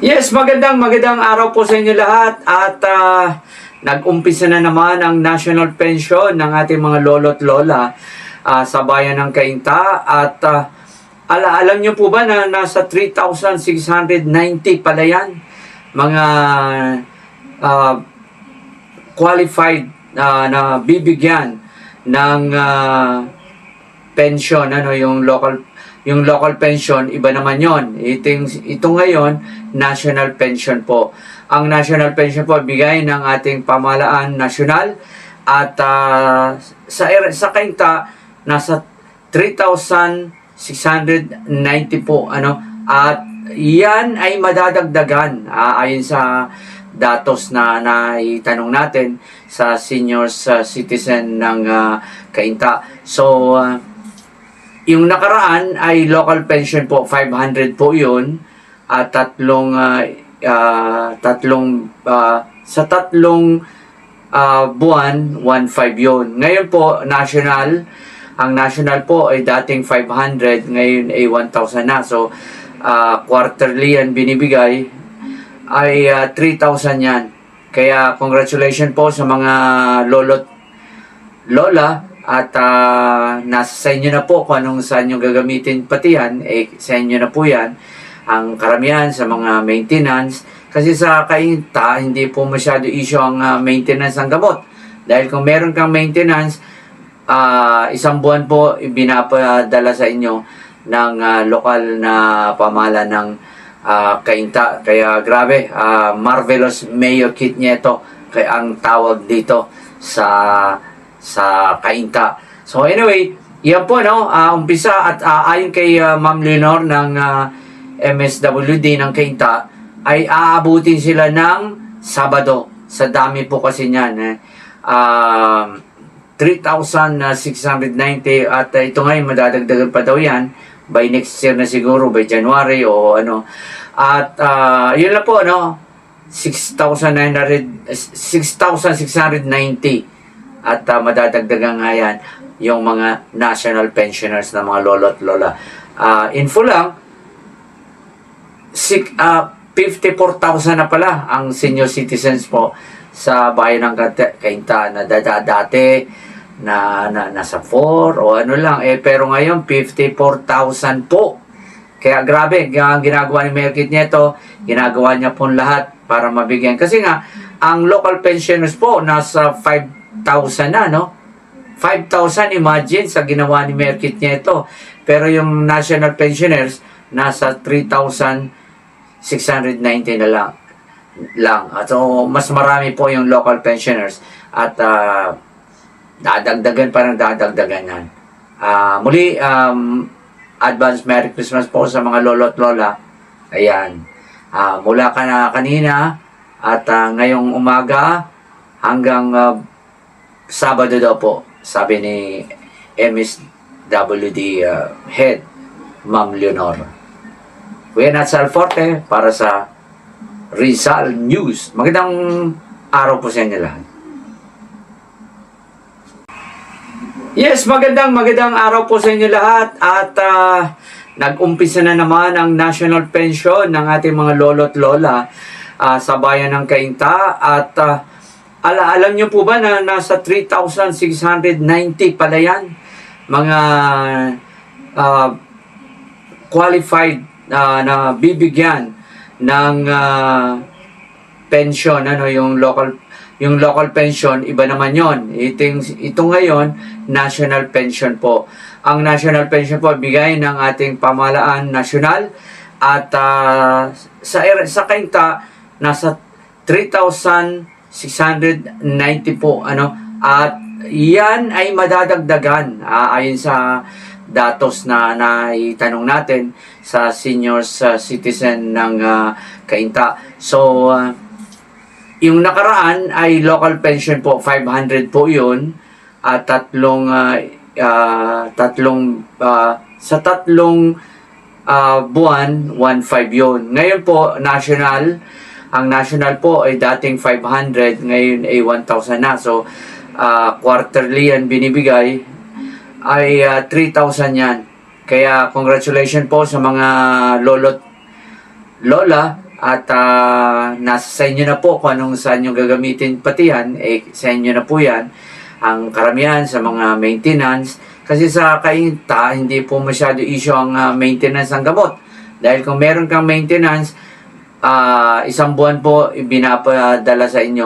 Yes, magandang araw po sa inyo lahat at nag-umpisa na naman ang national pension ng ating mga lolo't lola sa bayan ng Cainta at alam nyo po ba na nasa 3,690 pala yan mga qualified na bibigyan ng pension, yung local pension, iba naman yon. Ito ngayon, national pension po. Ang national pension po, bigay ng ating pamahalaan nasyonal at sa Cainta, nasa 3,690 po. At yan ay madadagdagan ayon sa datos na naitanong natin sa senior citizen ng Cainta. So, yung nakaraan ay local pension po, 500 po yun. At tatlong buwan, 1.5 yun. Ngayon po, national. Ang national po ay dating 500, ngayon ay 1,000 na. So, quarterly yan binibigay ay 3,000 yan. Kaya congratulations po sa mga lolo't lola at nasa sa inyo na po kung anong saan nyo gagamitin pati yan, sa inyo na po yan ang karamihan sa mga maintenance. Kasi sa Cainta, hindi po masyado issue ang maintenance ng gamot. Dahil kung meron kang maintenance, isang buwan po binapadala sa inyo ng lokal na pamahala ng Cainta. Kaya grabe, marvelous Mayor Kit Nieto kaya ang tawag dito sa Cainta. So anyway, yan po umpisa at ayon kay Ma'am Leonor ng MSWD ng Cainta ay aabutin sila ng Sabado. Sa dami po kasi niyan 3,690 at ito ngayon madadagdagan pa daw yan by next year na siguro, by January o ano. At yun lang po 6,690 at madadagdagan nga yan yung mga national pensioners na mga lolo't lola. Info lang, 54,000 na pala ang senior citizens po sa bayan ng Cainta na dati na nasa 4 o ano lang. Pero ngayon, 54,000 po. Kaya grabe, ang ginagawa ni Mayor Kit Nieto, ginagawa niya po lahat para mabigyan. Kasi nga, ang local pensioners po, nasa 5,000 na, 5,000, imagine, sa ginawa ni Mayor Kit Nieto. Pero yung national pensioners, nasa 3,690 na lang. At so, mas marami po yung local pensioners. At dadagdagan pa ng dadagdagan yan. Muli, advance Merry Christmas po sa mga lolo't lola. Ayan. Mula ka na kanina at ngayong umaga hanggang Sabado daw po, sabi ni MSWD Head, Ma'am Leonor. Kuya Natsal Forte para sa Rizal News. Magandang araw po sa inyo lahat. Yes, magandang araw po sa inyo lahat at nag-umpisa na naman ang national pension ng ating mga lolo't lola sa bayan ng Cainta at alam nyo po ba na nasa 3,690 pala yan mga qualified na bibigyan ng pension, yung local pension, iba naman yon. Ito ngayon, national pension po. Ang national pension po, bigay ng ating pamahalaan nasyonal at sa Cainta, nasa 3,690 po. At yan ay madadagdagan ayon sa datos na naitanong natin sa senior citizen ng Cainta. So, yung nakaraan ay local pension po, 500 po yun. At tatlong buwan, 1.5 yun. Ngayon po, national. Ang national po ay dating 500, ngayon ay 1,000 na. So, quarterly yan binibigay ay 3,000 yan. Kaya congratulations po sa mga lolo't lola At nasa sa inyo na po kung anong saan nyo gagamitin pati yan, sa inyo na po yan. Ang karamihan sa mga maintenance. Kasi sa kainta, hindi po masyado issue ang maintenance ng gamot. Dahil kung meron kang maintenance, isang buwan po ibinapadala sa inyo